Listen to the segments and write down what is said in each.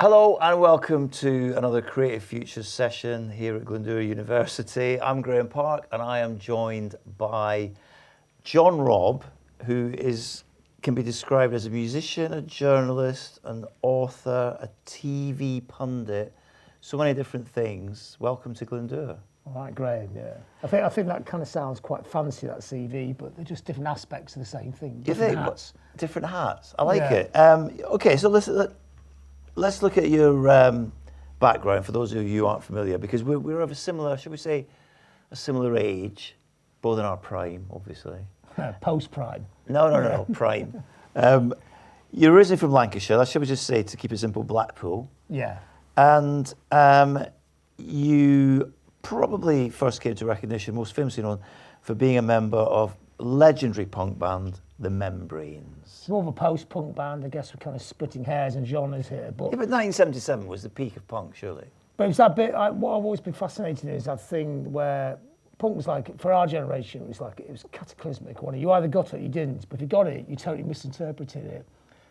Hello and welcome to another Creative Futures session here at Glendower University. I'm Graham Park and I am joined by John Robb, who can be described as a musician, a journalist, an author, a TV pundit, so many different things. Welcome to Glendower. All right, Graham, yeah. I think that kind of sounds quite fancy, that CV, but they're just different aspects of the same thing. Different hats. Different hats. I like it. Okay, so let's look at your background for those of you who aren't familiar, because we're of a similar, shall we say, a similar age, both in our prime, obviously. Post-prime. No, prime. You're originally from Lancashire, that shall we just say, to keep it simple, Blackpool. Yeah. And you probably first came to recognition, most famously known, for being a member of legendary punk band, The Membranes. It's more of a post-punk band, I guess we're kind of splitting hairs and genres here. But 1977 was the peak of punk, surely. But it's that bit, what I've always been fascinated in is that thing where punk was like, for our generation, it was cataclysmic. You either got it or you didn't, but if you got it, you totally misinterpreted it.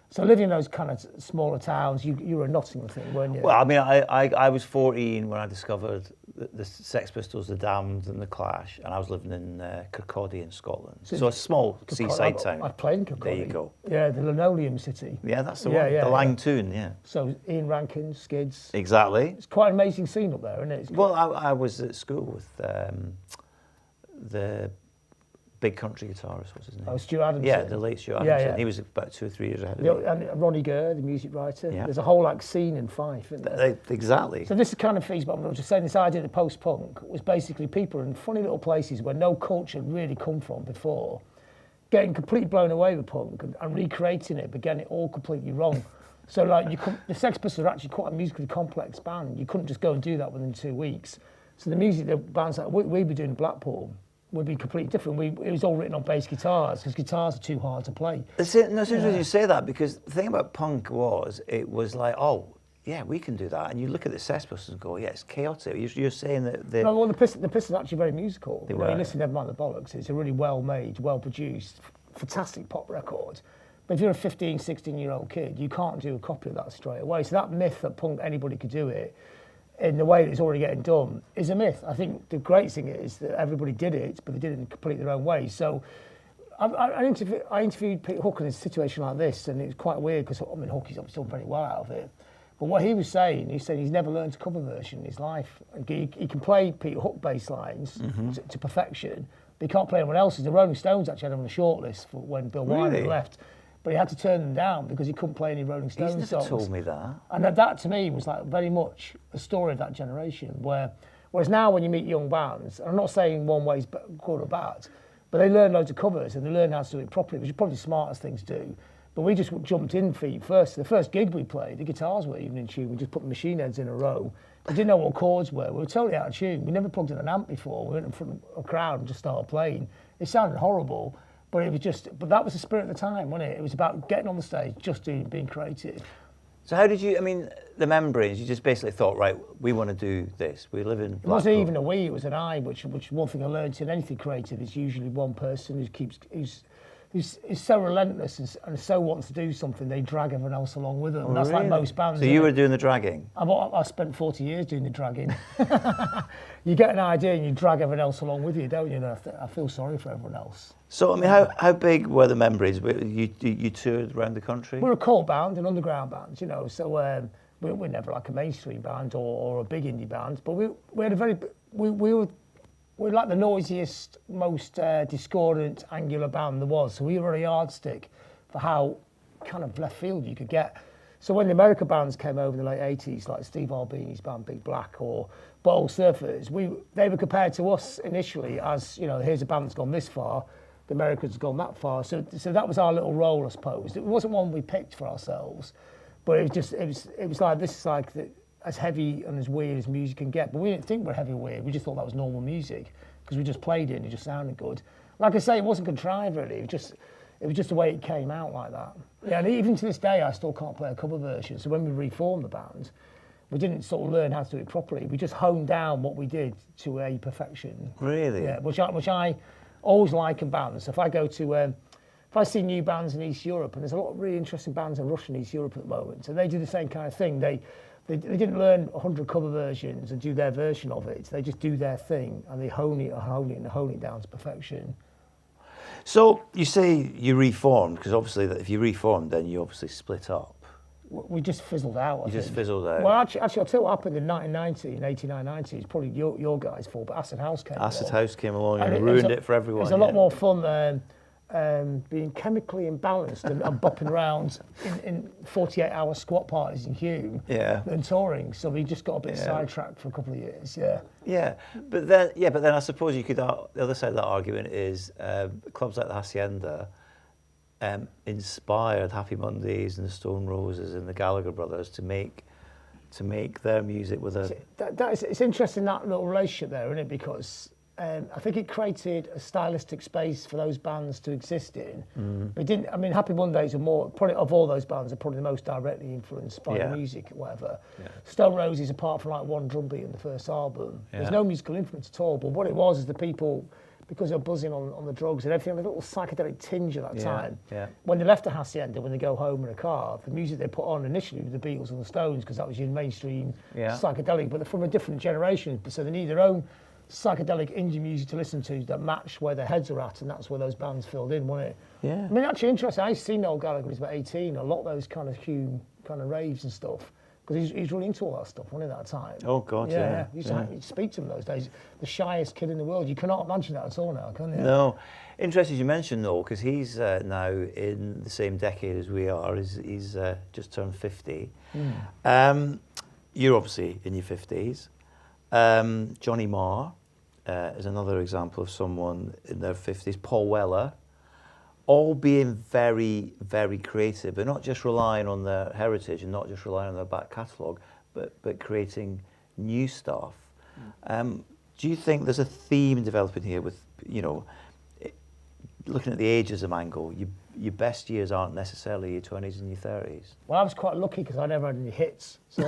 So living in those kind of smaller towns, you were a Nottingham thing, weren't you? Well, I mean, I was 14 when I discovered the Sex Pistols, the Damned and the Clash, and I was living in Kirkcaldy in Scotland. So a small seaside town. I've played in Kirkcaldy. There you go. Yeah, the linoleum city. Yeah, that's the one. The Lang Tune, yeah. So Ian Rankin, Skids. Exactly. It's quite an amazing scene up there, isn't it? Well, I was at school with the big country guitarist, what's his name? Oh, Stuart Adamson. Yeah, the late Stuart Adamson. Yeah. He was about 2 or 3 years ahead of me. And Ronnie Gurr, the music writer. Yeah. There's a whole scene in Fife, isn't there? Exactly. So this is kind of feeds, but I was just saying this idea of post-punk was basically people in funny little places where no culture had really come from before, getting completely blown away with punk and recreating it, but getting it all completely wrong. So the Sex Pistols are actually quite a musically complex band. You couldn't just go and do that within 2 weeks. So the music, the bands that we'd be doing in Blackpool would be completely different. It was all written on bass guitars because guitars are too hard to play. It's interesting you say that, because the thing about punk it was like, oh, yeah, we can do that. And you look at the Sex Pistols and go, yeah, it's chaotic. You're saying that... No, well, the Pistols are actually very musical. They were. You listen, never mind the bollocks. It's a really well-made, well-produced, fantastic pop record. But if you're a 15, 16-year-old kid, you can't do a copy of that straight away. So that myth that punk, anybody could do it, in the way that it's already getting done, is a myth. I think the great thing is that everybody did it, but they did it in completely their own way. So I interviewed Pete Hook in a situation like this, and it was quite weird because, I mean, Hookie's obviously done very well out of it. But what he said he's never learned a cover version in his life. He can play Pete Hook bass lines to perfection, but he can't play anyone else's. The Rolling Stones actually had him on the shortlist for when Bill Wyman left. But he had to turn them down because he couldn't play any Rolling Stones songs. He's never told me that. And that to me was very much the story of that generation. Whereas now when you meet young bands, and I'm not saying one way's good or bad, but they learn loads of covers and they learn how to do it properly, which is probably the smartest thing to do. But we just jumped in feet first. The first gig we played, the guitars weren't even in tune. We just put the machine heads in a row. We didn't know what chords were. We were totally out of tune. We never plugged in an amp before. We went in front of a crowd and just started playing. It sounded horrible. But that was the spirit at the time, wasn't it? It was about getting on the stage, just being creative. So how did you, the Membranes, you just basically thought, right, we want to do this. We live in Blackpool. It wasn't even a we, it was an I, which one thing I learned in anything creative is usually one person who's so relentless and so wants to do something, they drag everyone else along with them. And that's like most bands. So you were doing the dragging? I spent 40 years doing the dragging. You get an idea and you drag everyone else along with you, don't you? And I feel sorry for everyone else. So, how big were the Membranes? You toured around the country? We're a cult band, an underground band, so we're never like a mainstream band or a big indie band, but we had a very... We're like the noisiest, most discordant, angular band there was. So we were a yardstick for how kind of left field you could get. So when the America bands came over in the late 80s, like Steve Albini's band Big Black or Bottle Surfers, they were compared to us initially as, here's a band that's gone this far, the Americans have gone that far. So that was our little role, I suppose. It wasn't one we picked for ourselves, but it was like, this is like as heavy and as weird as music can get. But we didn't think we're heavy and weird. We just thought that was normal music because we just played it and it just sounded good. Like I say, it wasn't contrived really. It was just the way it came out like that. Yeah, and even to this day, I still can't play a cover version. So when we reformed the band, we didn't sort of learn how to do it properly. We just honed down what we did to a perfection. Really? Yeah, which I always like in bands. So if I go to if I see new bands in East Europe, and there's a lot of really interesting bands in Russia and East Europe at the moment, so they do the same kind of thing. They didn't learn 100 cover versions and do their version of it. They just do their thing, and they hone it down to perfection. So you say you reformed, because obviously if you reformed, then you obviously split up. We just fizzled out. You just fizzled out. Well, actually, I'll tell you what happened in 1990, in 89, 90. It's probably your guys' fault, but Acid House came along. Acid House came along and ruined it for everyone. It was a lot more fun being chemically imbalanced and bopping around in 48-hour squat parties in Hume than touring. So we just got a bit sidetracked for a couple of years. Yeah, but then I suppose you could. The other side of that argument is clubs like the Hacienda inspired Happy Mondays and the Stone Roses and the Gallagher Brothers to make their music with a. It's interesting, that little relationship there, isn't it? Because I think it created a stylistic space for those bands to exist in. It didn't. I mean, Happy Mondays are probably of all those bands, are probably the most directly influenced by the music, or whatever. Stone Roses, apart from like one drum beat in the first album, there's no musical influence at all. But what it was is the people, because they're buzzing on the drugs and everything, had a little psychedelic tinge at that time. When they left the Hacienda, when they go home in a car, the music they put on initially was the Beatles and the Stones, because that was your mainstream psychedelic, but they're from a different generation, so they need their own psychedelic indie music to listen to that matched where their heads are at, and that's where those bands filled in, wasn't it? Yeah. I mean, actually interesting, I seen Noel Gallagher when he was about 18, a lot of those kind of Hume kind of raves and stuff, because he's really into all that stuff, wasn't he, at that time? Oh, God, yeah. He used to speak to him those days. The shyest kid in the world. You cannot imagine that at all now, can you? No. Interesting you mentioned, though, because he's now in the same decade as we are. He's just turned 50. You're obviously in your 50s. Johnny Marr is another example of someone in their 50s. Paul Weller, all being very, very creative, but not just relying on their heritage and not just relying on their back catalogue, but creating new stuff. Do you think there's a theme developing here with, looking at the ageism angle? Your best years aren't necessarily your 20s and your 30s. Well, I was quite lucky because I never had any hits. So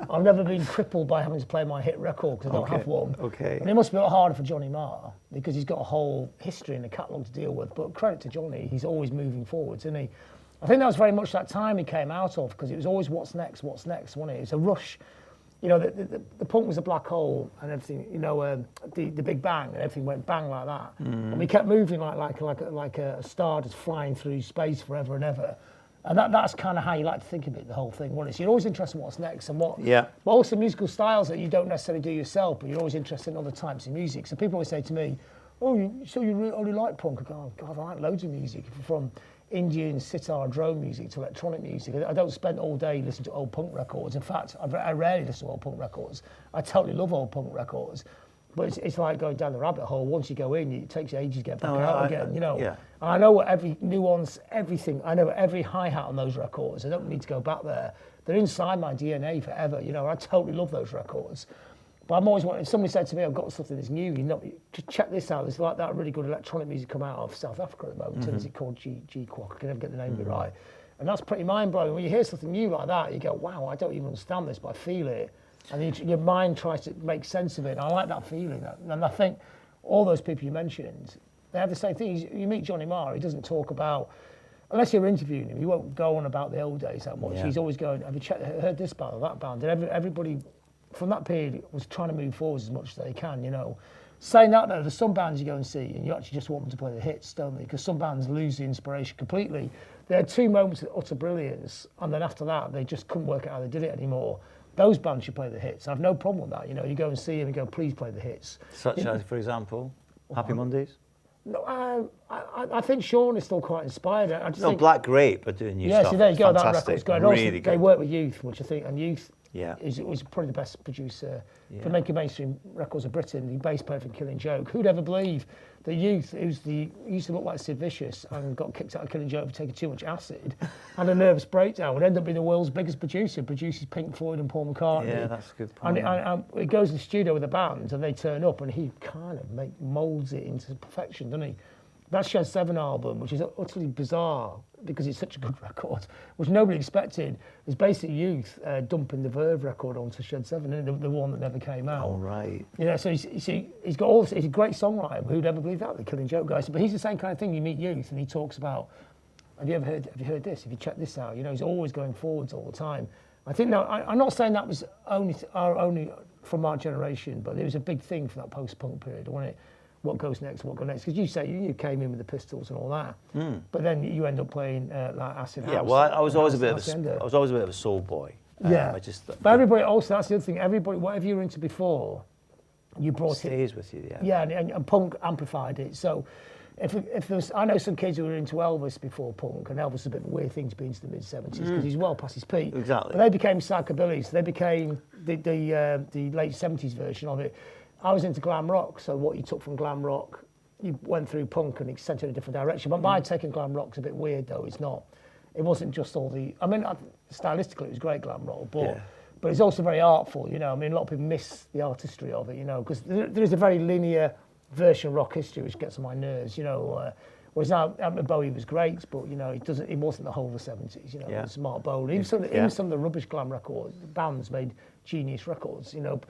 I've never been crippled by having to play my hit record because I don't have one. Okay. And it must be a lot harder for Johnny Marr because he's got a whole history and a catalogue to deal with. But credit to Johnny, he's always moving forwards, isn't he? I think that was very much that time he came out of, because it was always what's next, wasn't it? It was a rush. The punk was a black hole and everything, the Big Bang, and everything went bang like that. And we kept moving like a star just flying through space forever and ever. And that's kind of how you like to think of it, the whole thing. So you're always interested in what's next and but also musical styles that you don't necessarily do yourself, but you're always interested in other types of music. So people always say to me, so you really only like punk? I go, God, I like loads of music, from Indian sitar drone music to electronic music. I don't spend all day listening to old punk records. In fact, I rarely listen to old punk records. I totally love old punk records. But it's like going down the rabbit hole. Once you go in, it takes you ages to get back out again, And I know every nuance, everything. I know every hi-hat on those records. I don't need to go back there. They're inside my DNA forever, I totally love those records. But I'm always wanting, if somebody said to me, I've got something that's new, just check this out. There's like that really good electronic music come out of South Africa at the moment. Is it called G-Quack? I can never get the name of it right. And that's pretty mind-blowing. When you hear something new like that, you go, wow, I don't even understand this, but I feel it. And your mind tries to make sense of it. And I like that feeling. And I think all those people you mentioned, they have the same thing. You meet Johnny Marr, he doesn't talk about, unless you're interviewing him, he won't go on about the old days that much. He's always going, have you heard this band or that band? And everybody from that period was trying to move forward as much as they can, Saying that, though, there's some bands you go and see and you actually just want them to play the hits, don't they? Because some bands lose the inspiration completely. They had 2 moments of utter brilliance, and then after that, they just couldn't work out how they did it anymore. Those bands should play the hits. I have no problem with that. You go and see them and go, please play the hits. Such as, for example, Happy Mondays? No, I think Sean is still quite inspired. Black Grape are doing new stuff. Yeah, so there you go. Fantastic. That record's going. Really also, good. They work with Youth, which I think, and Youth Yeah. was probably the best producer for making mainstream records of Britain. The bass player for Killing Joke. Who'd ever believe that Youth, he used to look like Sid Vicious and got kicked out of Killing Joke for taking too much acid, had a nervous breakdown, would end up being the world's biggest producer, produces Pink Floyd and Paul McCartney. Yeah, that's a good point. And he goes to the studio with a band and they turn up and he kind of moulds it into perfection, doesn't he? That Shed 7 album, which is utterly bizarre because it's such a good record, which nobody expected, is basically Youth dumping the Verve record onto Shed 7, and the one that never came out. Oh, right. You know, so he's got all this, he's a great songwriter. Who'd ever believe that? The Killing Joke guys. But he's the same kind of thing. You meet Youth, and he talks about, have you heard this? Have you checked this out? You know, he's always going forwards all the time. I think now, I'm not saying that was only from our generation, but it was a big thing for that post-punk period, wasn't it? What goes next? Because you say you came in with the Pistols and all that, but then you end up playing like Acid House. Yeah, well, I was always a bit of a soul boy. Yeah, but everybody also, that's the other thing. Everybody, whatever you were into before, you brought stays with you. Yeah. Yeah, and punk amplified it. So if there's, I know some kids who were into Elvis before punk, and Elvis was a bit of a weird thing to be into the mid-70s because he's well past his peak. Exactly. But they became psychobilly, so they became the late 70s version of it. I was into glam rock, so what you took from glam rock, you went through punk and extended in a different direction. But my take on glam rock's a bit weird, though. It wasn't just all the. I mean, stylistically, it was great glam rock, but it's also very artful. You know, I mean, a lot of people miss the artistry of it. You know, because there is a very linear version of rock history which gets on my nerves. You know, whereas now Bowie was great, but you know, he wasn't the whole of the 70s. You know, it was Mark Bolan. Even some of the rubbish glam records, bands made genius records. You know.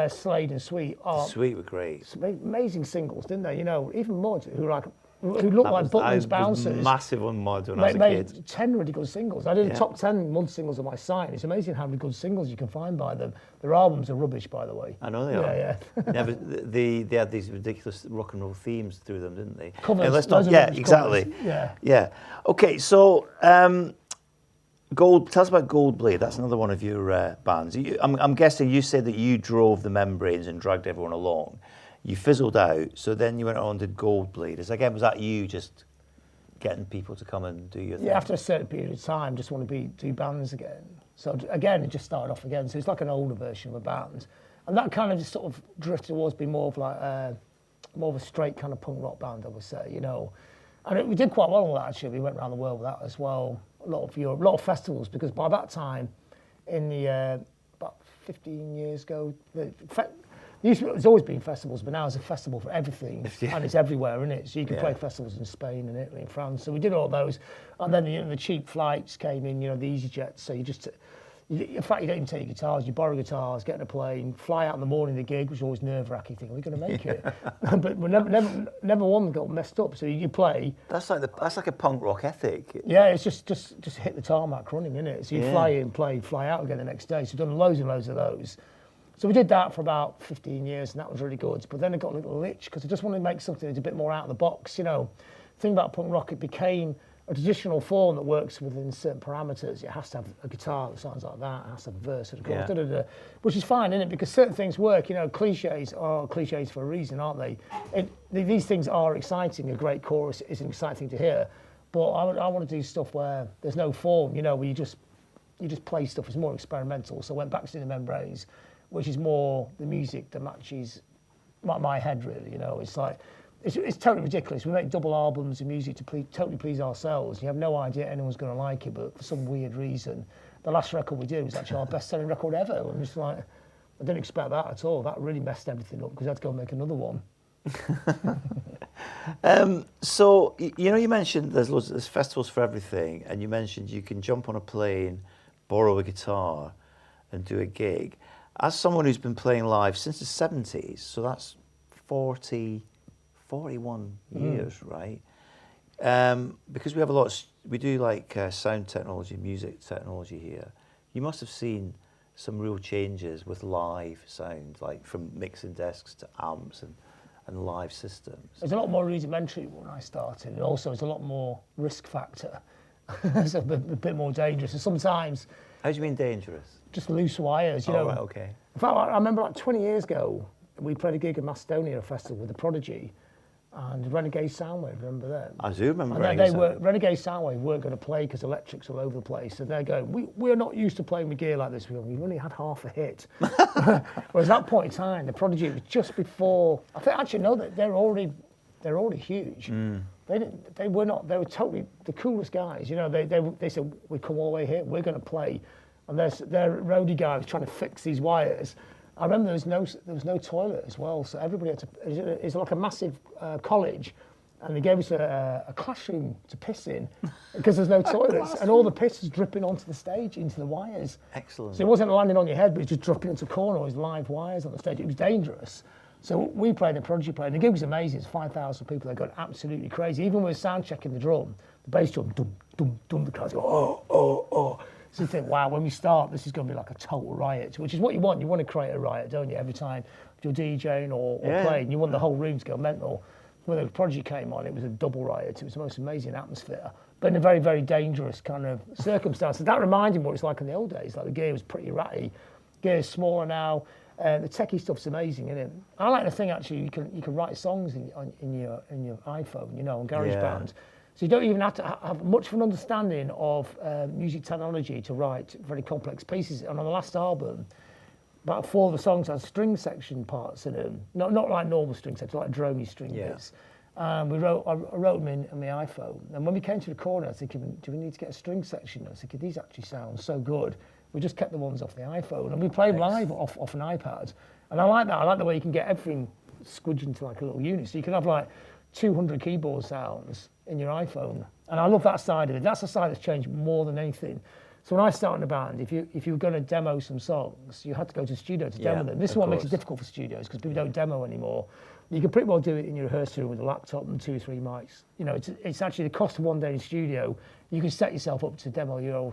Slade and Sweet Sweet were great. Amazing singles, didn't they? You know, even Mud, who looked like Butler's Bouncers. I was massive on Mud when I was a kid. Made 10 really good singles. I did the top 10 Mud singles on my site. It's amazing how many good singles you can find by them. Their albums are rubbish, by the way. I know they are. Yeah. They had these ridiculous rock and roll themes through them, didn't they? Covers. Exactly. Covers. Yeah. Okay, so tell us about Goldblade. That's another one of your bands. I'm guessing you said that you drove the membranes and dragged everyone along. You fizzled out, so then you went on to Goldblade. Was that you just getting people to come and do your thing? Yeah, after a certain period of time, just want to do bands again. So again, it just started off again. So it's like an older version of a band, and that kind of just sort of drifted towards being more of like more of a straight kind of punk rock band, I would say. You know, and we did quite well with that actually. We went around the world with that as well. A lot of Europe, a lot of festivals, because by that time, in the about 15 years ago, there's always been festivals, but now it's a festival for everything, and it's everywhere, isn't it? So you can play festivals in Spain and Italy and France. So we did all those, and then the cheap flights came in, you know, the easy jets. So in fact, you don't even take your guitars, you borrow guitars, get in a plane, fly out in the morning, the gig, which was always nerve-wracking thing, are we going to make it? But we never one got messed up, so you play. That's like a punk rock ethic. Yeah, it's just hit the tarmac running, isn't it? So you fly in, play, fly out again the next day. So we've done loads and loads of those. So we did that for about 15 years, and that was really good. But then it got a little itch, because I just wanted to make something that's a bit more out of the box, you know. The thing about punk rock, it became a traditional form that works within certain parameters. It has to have a guitar that sounds like that. It has to have a verse and a chorus, which is fine, isn't it? Because certain things work. You know, cliches are cliches for a reason, aren't they? These things are exciting. A great chorus is an exciting thing to hear. But I want to do stuff where there's no form. You know, where you just play stuff. It's more experimental. So I went back to the Membranes, which is more the music that matches my head, really. You know, it's like. It's totally ridiculous. We make double albums of music to totally please ourselves. You have no idea anyone's going to like it, but for some weird reason, the last record we did was actually our best-selling record ever. I'm just like, I didn't expect that at all. That really messed everything up because I had to go and make another one. So, you know, you mentioned there's festivals for everything, and you mentioned you can jump on a plane, borrow a guitar, and do a gig. As someone who's been playing live since the 70s, so that's 41 years, right? Because we have we do like sound technology, music technology here. You must have seen some real changes with live sound, like from mixing desks to amps and live systems. There's a lot more rudimentary when I started, and also there's a lot more risk factor. It's a bit more dangerous. And sometimes... How do you mean dangerous? Just loose wires, you know. Right, okay. In fact, I remember like 20 years ago, we played a gig in Macedonia, a festival with The Prodigy, and Renegade Soundwave, remember them? I do remember Renegade Soundwave weren't going to play because electrics all over the place. And they're going, we're not used to playing with gear like this. We've only had half a hit. Whereas at that point in time, The Prodigy was just before. I think actually no, they're already huge. They were totally the coolest guys. You know, they said we come all the way here. We're going to play, and their roadie guy was trying to fix these wires. I remember there was no toilet as well, so everybody had to. It's like a massive college and they gave us a classroom to piss in because there's no toilets, and all the piss was dripping onto the stage, into the wires. Excellent. So it wasn't landing on your head, but it was just dropping into a corner. It was live wires on the stage. It was dangerous. So we played, and Prodigy played, and the gig was amazing. It's 5,000 people. They got absolutely crazy. Even when we were sound checking the drum, the bass drum, dum, dum, dum, the crowds go, oh, oh, oh. So you think, wow, when we start, this is going to be like a total riot, which is what you want. You want to create a riot, don't you, every time you're DJing or playing. You want the whole room to go mental. When the Prodigy came on, it was a double riot. It was the most amazing atmosphere, but in a very, very dangerous kind of circumstances. That reminded me what it's like in the old days. Like the gear was pretty ratty. Gear is smaller now. The techie stuff's amazing, isn't it? I like the thing actually. You can write songs in your iPhone, you know, on GarageBand. So you don't even have to have much of an understanding of music technology to write very complex pieces. And on the last album, about 4 of the songs had string section parts in them, not like normal string sections, like droney string bits. I wrote them in my iPhone. And when we came to the corner, I was thinking, do we need to get a string section? I was thinking, these actually sound so good. We just kept the ones off the iPhone, and we played live off an iPad. And I like that. I like the way you can get everything squidged into like a little unit. So you can have like 200 keyboard sounds in your iPhone. And I love that side of it. That's the side that's changed more than anything. So when I started in a band, if you were going to demo some songs, you had to go to the studio to demo them. This is what makes it difficult for studios, because people don't demo anymore. You can pretty well do it in your rehearsal room with a laptop and 2 or 3 mics. You know, it's actually the cost of one day in studio. You can set yourself up to demo your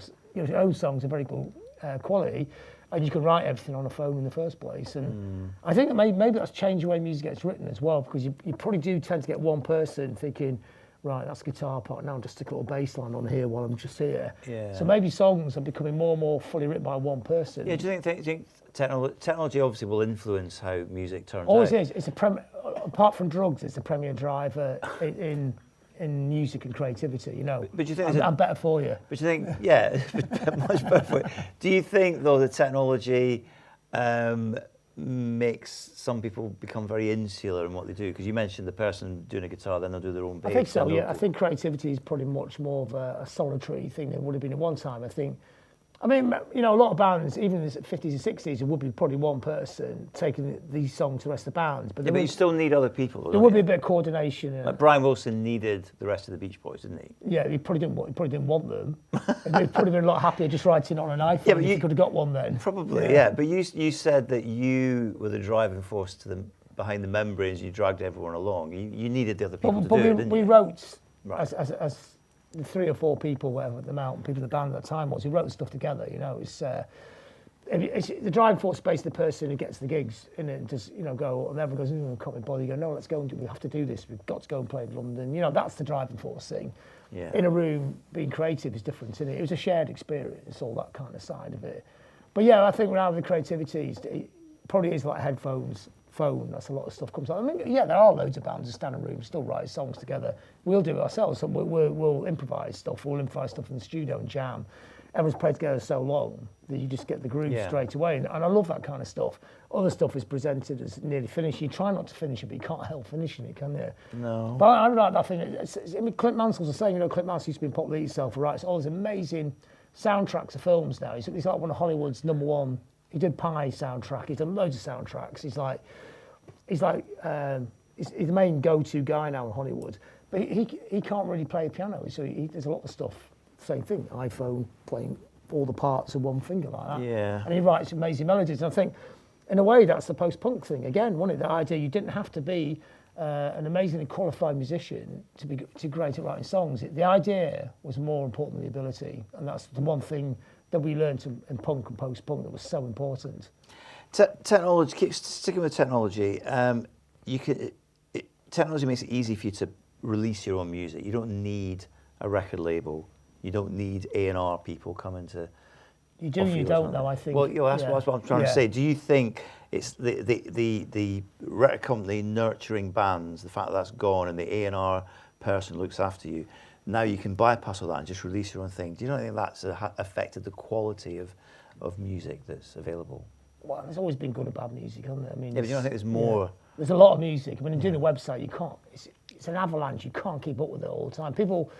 own songs in very good quality, and you can write everything on a phone in the first place. And I think that maybe that's changed the way music gets written as well, because you probably do tend to get one person thinking, right, that's guitar part, now just stick a little bass line on here while I'm just here. So maybe songs are becoming more and more fully written by one person. Yeah, do you think technology obviously will influence how music turns out? Always is. It's apart from drugs, it's a premier driver in music and creativity, you know. But you think I'm better for you. But you think, yeah, much better for you. Do you think, though, the technology makes some people become very insular in what they do? Because you mentioned the person doing a guitar, then they'll do their own bass. I think so, yeah. I think creativity is probably much more of a solitary thing than it would have been at one time. I mean, you know, a lot of bands, even in the 50s and 60s, it would be probably one person taking these songs to the rest of the bands. But you still need other people. There would be a bit of coordination. Like Brian Wilson needed the rest of the Beach Boys, didn't he? Yeah, he probably didn't want them. He'd probably been a lot happier just writing on an iPhone if he could have got one then. Probably, yeah. But you said that you were the driving force behind the membranes. You dragged everyone along. You needed the other people to do it, didn't you? We wrote as the 3 or 4 people, whatever the amount of people in the band at that time was, who wrote the stuff together. You know, it's the driving force space, the person who gets the gigs, and it just, you know, go, and everyone goes, I can't be bothered. You go, no, let's go, we have to do this. We've got to go and play in London. You know, that's the driving force thing. Yeah. In a room, being creative is different, isn't it? It was a shared experience, all that kind of side of it. But yeah, I think now the creativity it probably is like headphones, phone, that's a lot of stuff comes out. I mean, yeah, there are loads of bands in standing rooms still write songs together. We'll do it ourselves. So we'll improvise stuff. We'll improvise stuff in the studio and jam. Everyone's played together so long that you just get the groove straight away. And I love that kind of stuff. Other stuff is presented as nearly finished. You try not to finish it, but you can't help finishing it, can you? No. But I like that thing. I mean, Clint Mansell's the same. You know, Clint Mansell used to be in Pop Lead Yourself, right? So all these amazing soundtracks of films now. He's like one of Hollywood's #1. He did Pie soundtrack. He's done loads of soundtracks. He's the main go-to guy now in Hollywood. But he can't really play a piano, so there's a lot of stuff. Same thing, iPhone playing all the parts of one finger like that. Yeah. And he writes amazing melodies. And I think, in a way, that's the post-punk thing again, wasn't it? The idea you didn't have to be an amazingly qualified musician to be great at writing songs. The idea was more important than the ability, and that's the one thing that we learned in punk and post-punk that was so important. Technology. Sticking with technology, technology makes it easy for you to release your own music. You don't need a record label. You don't need A&R people coming to. You do, you don't, though. I think. Well, that's what I'm trying to say. Do you think it's the record company nurturing bands, the fact that that's gone, and the A&R person looks after you? Now you can bypass all that and just release your own thing. Do you not think that's affected the quality of music that's available? Well, there's always been good and bad music, hasn't there? I mean, but you don't think there's more? Yeah. There's a lot of music. When you're doing a website, you can't. It's an avalanche. You can't keep up with it all the time. People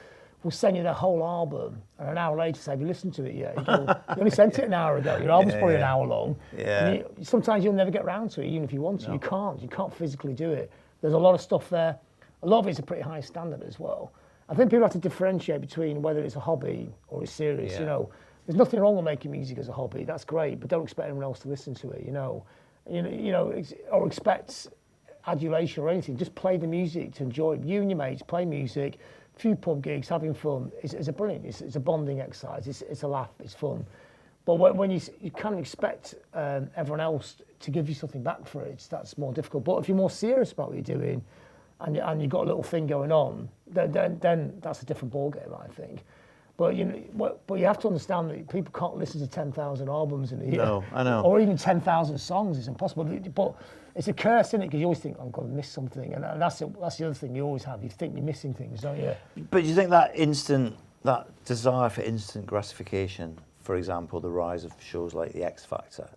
will send you their whole album, and an hour later say, "Have you listened to it yet?" You go, "You only sent it an hour ago. Your album's probably an hour long." Yeah. Sometimes you'll never get around to it, even if you want to. No. You can't. You can't physically do it. There's a lot of stuff there. a lot of it's a pretty high standard as well. I think people have to differentiate between whether it's a hobby or it's serious. Yeah. You know, there's nothing wrong with making music as a hobby. That's great, but don't expect anyone else to listen to it. Or expect adulation or anything. Just play the music to enjoy it. You and your mates play music, a few pub gigs, having fun. It's a brilliant. It's a bonding exercise. It's a laugh. It's fun. But when you kind of expect everyone else to give you something back for it, that's more difficult. But if you're more serious about what you're doing, and you've got a little thing going on, then that's a different ballgame, I think. But you have to understand that people can't listen to 10,000 albums in a year. No, I know. Or even 10,000 songs. It's impossible. But it's a curse, isn't it? Because you always think, I'm going to miss something. And that's the other thing you always have. You think you're missing things, don't you? But do you think that desire for instant gratification, for example, the rise of shows like The X Factor,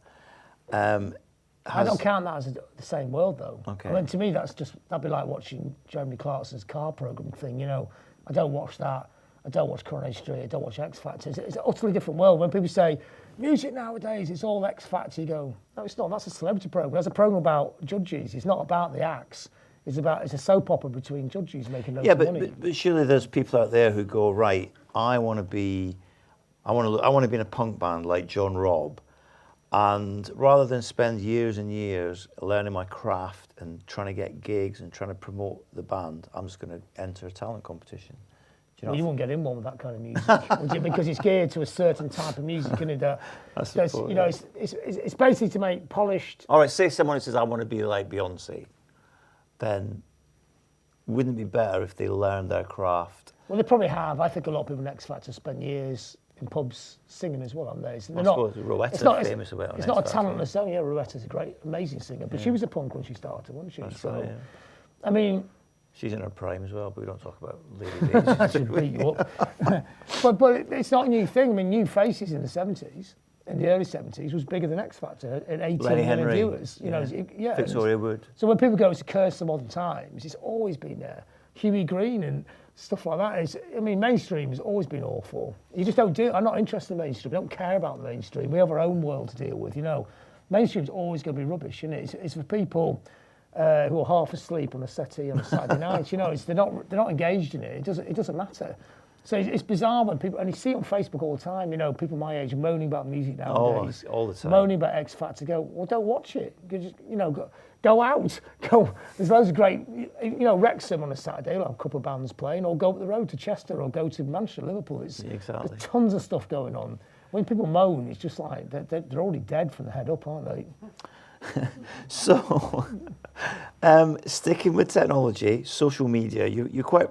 I don't count that as the same world, though. Okay. I mean, to me, that'd be like watching Jeremy Clarkson's car program thing. I don't watch that. I don't watch Coronation Street. I don't watch X Factor. It's an utterly different world. When people say music nowadays, it's all X Factor, you go, no, it's not. That's a celebrity program. That's a program about judges. It's not about the acts. It's a soap opera between judges making loads of money. But surely there's people out there who go, right, I want to be in a punk band like John Robb. And rather than spend years and years learning my craft and trying to get gigs and trying to promote the band, I'm just going to enter a talent competition. You won't get in one with that kind of music, would you? Because it's geared to a certain type of music, isn't it? It's basically to make polished. All right, say someone who says, I want to be like Beyonce, then wouldn't it be better if they learned their craft? Well, they probably have. I think a lot of people in X Factor spend years in pubs singing as well, aren't they? I suppose Rowetta's famous about it. It's not a talentless song. Yeah, Rowetta's a great, amazing singer, but she was a punk when she started, wasn't she? That's right, yeah. I mean, she's in her prime as well, but we don't talk about Lady Di. I should beat you up. but it's not a new thing. I mean, New Faces in the 70s, in the early 70s, was bigger than X Factor at 18 million viewers. Victoria Wood. So when people go, it's a curse of modern times, it's always been there. Huey Green and stuff like that. Mainstream has always been awful. You just don't do it. I'm not interested in mainstream. I don't care about the mainstream. We have our own world to deal with, Mainstream's always going to be rubbish, isn't it? It's for people who are half asleep on a settee on a Saturday night. They're not engaged in it. It doesn't matter. So it's bizarre when people, and you see it on Facebook all the time, people my age moaning about music nowadays. All the time. Moaning about X Factor. Go, well, don't watch it. Go out. Go. There's loads of great, Wrexham on a Saturday, you'll have a couple of bands playing, or go up the road to Chester, or go to Manchester, Liverpool. Exactly. There's tons of stuff going on. When people moan, it's just like, they're already dead from the head up, aren't they? So, sticking with technology, social media, you're quite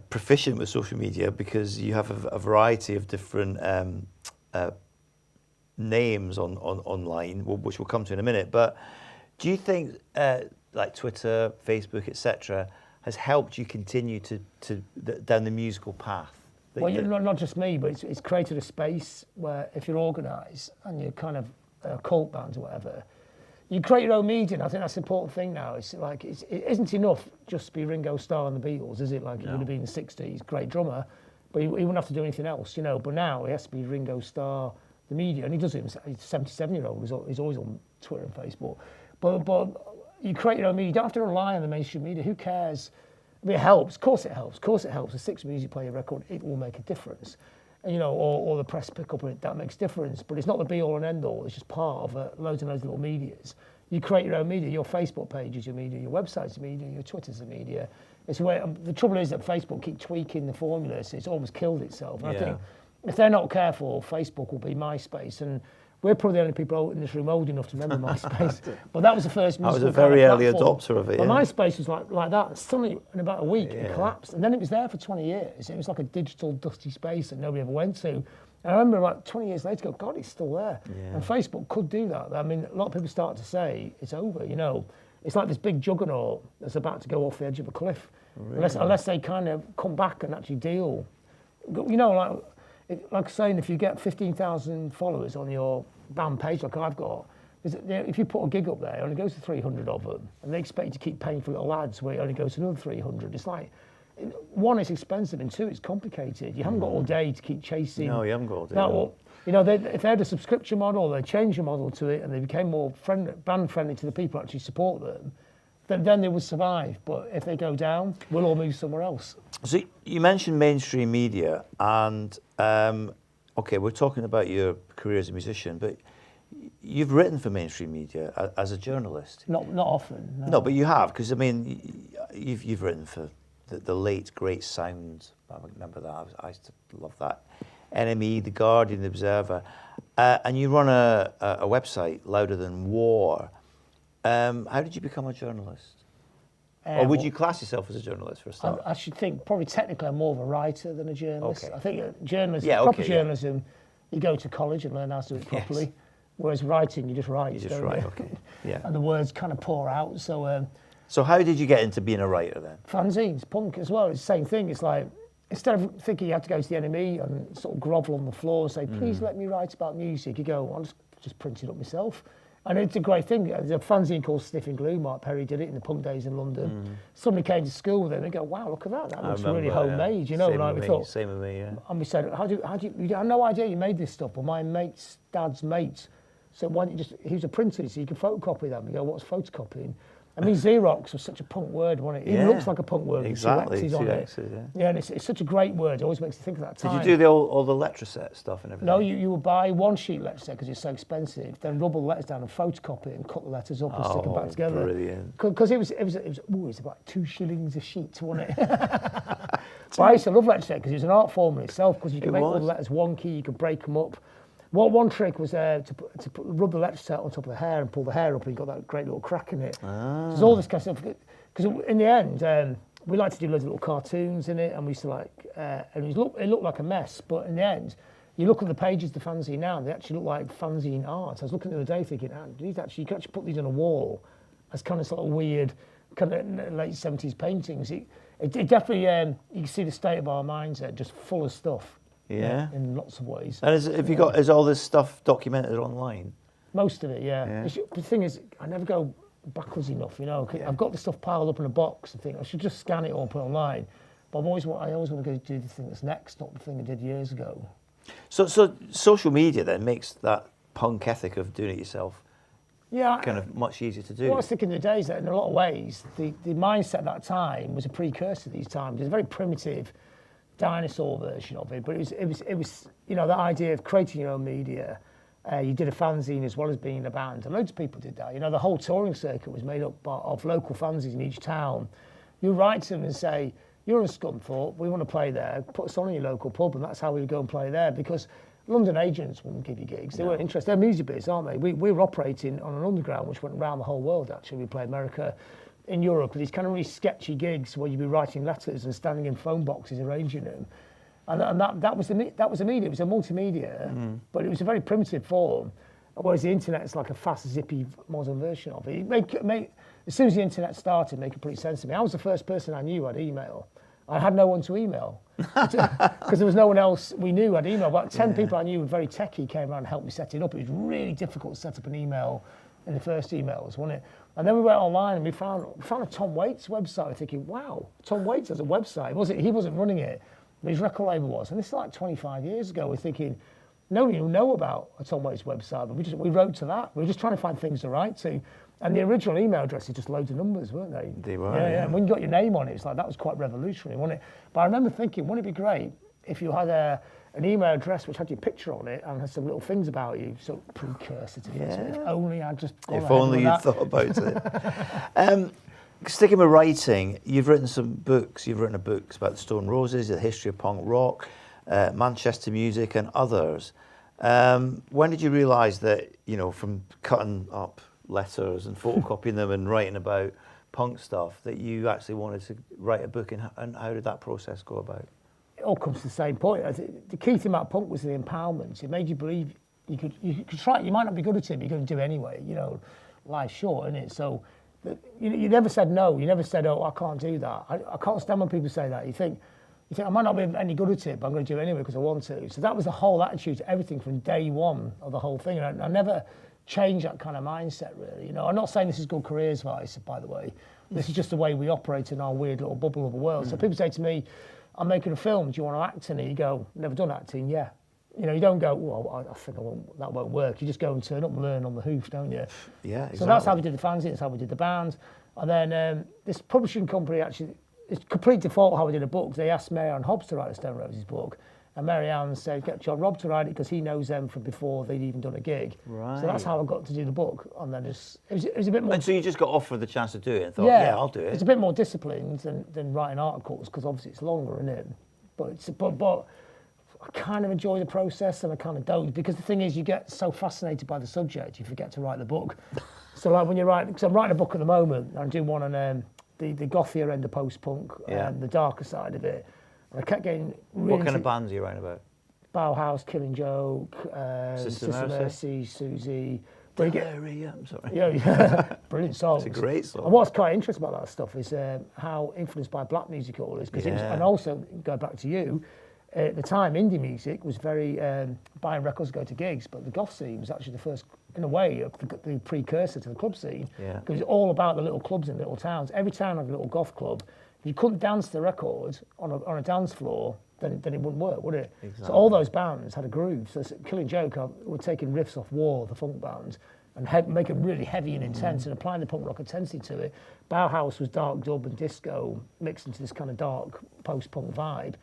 proficient with social media because you have a variety of different names online, which we'll come to in a minute. But do you think like Twitter, Facebook, etc., has helped you continue down the musical path? Well, not just me, but it's created a space where if you're organised and you're kind of a cult band or whatever, you create your own media. And I think that's the important thing now. It's like it isn't enough just to be Ringo Starr and the Beatles, is it? Like it would have been in the 60s, great drummer, but he wouldn't have to do anything else, But now it has to be Ringo Starr, the media, and he does it. He's a 77-year-old. He's always on Twitter and Facebook. But you create your own media. You don't have to rely on the mainstream media. Who cares? I mean, it helps. Of course it helps. Of course it helps. A 6 music player record, it will make a difference. And, or the press pick up on it, that makes a difference. But it's not the be-all and end-all. It's just part of loads and loads of little medias. You create your own media. Your Facebook page is your media. Your website's your media. Your Twitter's the media. It's where the trouble is that Facebook keep tweaking the formula, so it's almost killed itself. And I think if they're not careful, Facebook will be MySpace. And we're probably the only people in this room old enough to remember MySpace. But that was the first musical I was a very early platform. adopter of it. But MySpace was like that. And suddenly, in about a week, it collapsed. And then it was there for 20 years. It was like a digital, dusty space that nobody ever went to. And I remember about 20 years later, God, it's still there. Yeah. And Facebook could do that. I mean, a lot of people start to say it's over, It's like this big juggernaut that's about to go off the edge of a cliff. Really? Unless they kind of come back and actually deal. Like saying, if you get 15,000 followers on your band page, like I've got, if you put a gig up there, it only goes to 300 of them, and they expect you to keep paying for little ads where it only goes to another 300. It's like, one, it's expensive, and two, it's complicated. You haven't got all day to keep chasing. No, you haven't got all day. Now, if they had a subscription model, they changed the model to it, and they became more band friendly to the people who actually support them, then they will survive. But if they go down, we'll all move somewhere else. So you mentioned mainstream media, and okay, we're talking about your career as a musician, but you've written for mainstream media as a journalist. Not often. No, but you have, because I mean, you've written for the late great Sound. I remember that. I used to love that. NME, The Guardian, The Observer, and you run a website, Louder Than War. How did you become a journalist? Or would you class yourself as a journalist for a start? I should think probably technically I'm more of a writer than a journalist. Okay. I think journalism, proper journalism, you go to college and learn how to do it properly. Yes. Whereas writing, you just write. You just write, okay. Yeah. And the words kind of pour out. So how did you get into being a writer then? Fanzines, punk as well. It's the same thing. It's like, instead of thinking you have to go to the NME and sort of grovel on the floor and say, please let me write about music, you go, I'll just print it up myself. And it's a great thing. There's a fanzine called Sniff and Glue. Mark Perry did it in the punk days in London. Somebody came to school with it and they go, wow, look at that. That looks really homemade, you know. Same like with we me, thought. Same with me, yeah. And we said, how do you have no idea you made this stuff. Well, my mate's dad's mate. So why don't you he was a printer, so you can photocopy them. You go, what's photocopying? I mean, Xerox was such a punk word, wasn't it? It looks like a punk word. Exactly. With 2 X's on it. Yeah, and it's such a great word. It always makes you think of that time. Did you do all the letter set stuff and everything? No, you would buy one sheet letter set because it's so expensive. Then rub all the letters down and photocopy it and cut the letters up and stick them back together. Brilliant. Because it was about 2 shillings a sheet, wasn't it? But I used to love letter set because it was an art form in itself because you could make all the letters wonky, you could break them up. One trick was to rub the letter set on top of the hair and pull the hair up, and you got that great little crack in it. There's all this kind of stuff. Because in the end, we like to do loads of little cartoons in it, and we used to and it looked like a mess. But in the end, you look at the pages of the fanzine now, and they actually look like fanzine art. I was looking the other day thinking, you can actually put these on a wall as kind of sort of weird, kind of late 70s paintings. It definitely, you can see the state of our minds there, just full of stuff. Yeah. In lots of ways. And is all this stuff documented online? Most of it, yeah. The thing is, I never go backwards enough, you know. I've got the stuff piled up in a box and think I should just scan it all and put it online. But I always want to go do the thing that's next, not the thing I did years ago. So social media then makes that punk ethic of doing it yourself kind of much easier to do. Well, I was thinking the days that in a lot of ways, the mindset at that time was a precursor to these times. It was a very primitive dinosaur version of it, but it was you know, that idea of creating your own media. You did a fanzine as well as being in a band, and loads of people did that. You know, the whole touring circuit was made up of local fanzines in each town. You write to them and say, you're in Scunthorpe, we want to play there, put us on in your local pub, and that's how we would go and play there, because London agents wouldn't give you gigs. They weren't interested. They're music biz, aren't they? We were operating on an underground which went around the whole world, actually. We played America, in Europe, with these kind of really sketchy gigs where you'd be writing letters and standing in phone boxes arranging them, and that was the media. It was a multimedia, but it was a very primitive form. Whereas the internet is like a fast, zippy, modern version of it. As soon as the internet started, make complete sense to me. I was the first person I knew had email. I had no one to email because there was no one else we knew had email. About 10 people I knew were very techie came around and helped me set it up. It was really difficult to set up an email in the first emails, wasn't it? And then we went online and we found a Tom Waits website. We're thinking, wow, Tom Waits has a website. He wasn't running it, but his record label was. And this is like 25 years ago. We're thinking, nobody will know about a Tom Waits website, but we wrote to that. We were just trying to find things to write to. And the original email address is just loads of numbers, weren't they? They were. Yeah. And when you got your name on it, it's like that was quite revolutionary, wasn't it? But I remember thinking, wouldn't it be great if you had an email address which had your picture on it and had some little things about you, so precursor to Facebook. If only I'd just gone If only you'd thought about it. Sticking with writing, you've written some books. You've written books about the Stone Roses, the history of punk rock, Manchester music, and others. When did you realise that, you know, from cutting up letters and photocopying them and writing about punk stuff, that you actually wanted to write a book, and how did that process go about? It all comes to the same point. The key thing about punk was the empowerment. It made you believe you could try. You might not be good at it, but you're going to do it anyway. You know, life's short, isn't it? So you never said no. You never said, oh, I can't do that. I can't stand when people say that. You think I might not be any good at it, but I'm going to do it anyway because I want to. So that was the whole attitude to everything from day one of the whole thing. And I never changed that kind of mindset, really. You know, I'm not saying this is good career advice, by the way. This is just the way we operate in our weird little bubble of a world. So people say to me, I'm making a film, do you want to act in it? You go, never done acting, yeah. You know, you don't go, well, I think that won't work. You just go and turn up and learn on the hoof, don't you? Yeah, exactly. So that's how we did the fanzine, that's how we did the band. And then this publishing company actually, it's complete default how we did a book. They asked Mary Ann Hobbs to write the Stone Roses book. And Mary Ann said, get John Robb to write it because he knows them from before they'd even done a gig. Right. So that's how I got to do the book. And then it was a bit more... And so you just got offered the chance to do it and thought, yeah I'll do it. It's a bit more disciplined than writing articles because obviously it's longer, isn't it? But I kind of enjoy the process and I kind of don't, because the thing is you get so fascinated by the subject you forget to write the book. So like when you write, because I'm writing a book at the moment, I'm doing one on the gothier end of post-punk and the darker side of it. And I kept getting really... What kind of bands are you writing about? Bauhaus, Killing Joke, Sister Mercy, Susie... I'm sorry. Yeah, brilliant songs. It's a great song. And what's quite interesting about that stuff is how influenced by black music it all is. And also, go back to you, at the time, indie music was very buying records to go to gigs, but the goth scene was actually the first, in a way, the precursor to the club scene. Yeah. Because it's all about the little clubs in little towns. Every town had a little goth club. If you couldn't dance the record on a dance floor, then it wouldn't work, would it? Exactly. So all those bands had a groove. So Killing Joke were taking riffs off War, the funk band, and make it really heavy and intense and applying the punk rock intensity to it. Bauhaus was dark dub and disco mixed into this kind of dark post-punk vibe.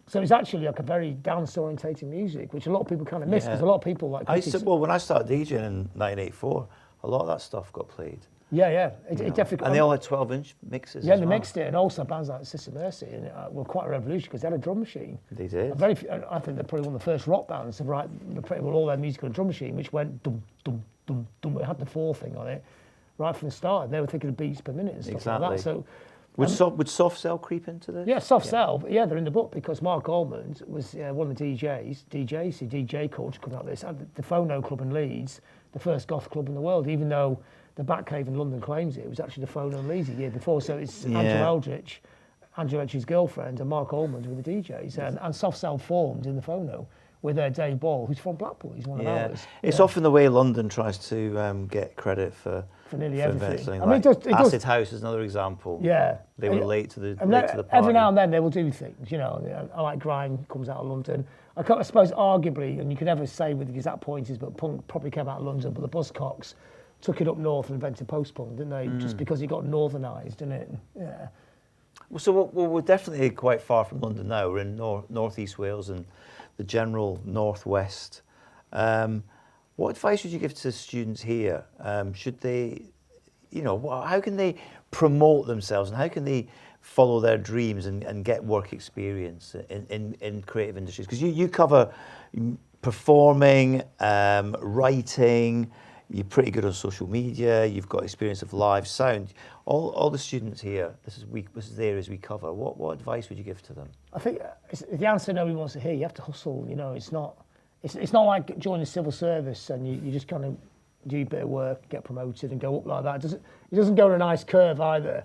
So it's actually like a very dance-orientated music, which a lot of people kind of miss, because a lot of people like... when I started DJing in 1984, a lot of that stuff got played. Yeah. It definitely... And they all had 12-inch mixes they mixed it, and also bands like Sister Mercy were quite a revolution because they had a drum machine. They did. I think they're probably one of the first rock bands to write all their music on a drum machine, which went dum, dum, dum, dum. It had the 4 thing on it right from the start. They were thinking of beats per minute and stuff like that. So... Would Soft Cell creep into this? Yeah, Soft Cell. Yeah, they're in the book because Mark Almond was one of the DJs, DJ culture coming out of this, at the Phono Club in Leeds, the first goth club in the world, even though the Batcave in London claims it was actually the Phono in Leeds a year before. So it's Angela Eldritch's girlfriend, and Mark Almond were the DJs. And Soft Cell formed in the Phono with Dave Ball, who's from Blackpool. He's one of ours. It's often the way London tries to get credit for nearly everything. I mean, Acid House is another example. Yeah, they were late to the party. Every now and then they will do things. I like grime comes out of London. I suppose arguably, and you can never say with the exact pointers, but punk probably came out of London. But the Buzzcocks took it up north and invented post-punk, didn't they? Just because it got northernised, didn't it? Yeah. Well, so we're definitely quite far from London now. We're in northeast Wales and the general northwest. What advice would you give to students here? Should they, how can they promote themselves and how can they follow their dreams and get work experience in creative industries? Because you cover performing, writing, you're pretty good on social media, you've got experience of live sound. All the students here, this is the areas we cover. What advice would you give to them? I think the answer nobody wants to hear. You have to hustle. It's not like joining the civil service and you just kind of do a bit of work, get promoted and go up like that. It doesn't go on a nice curve either.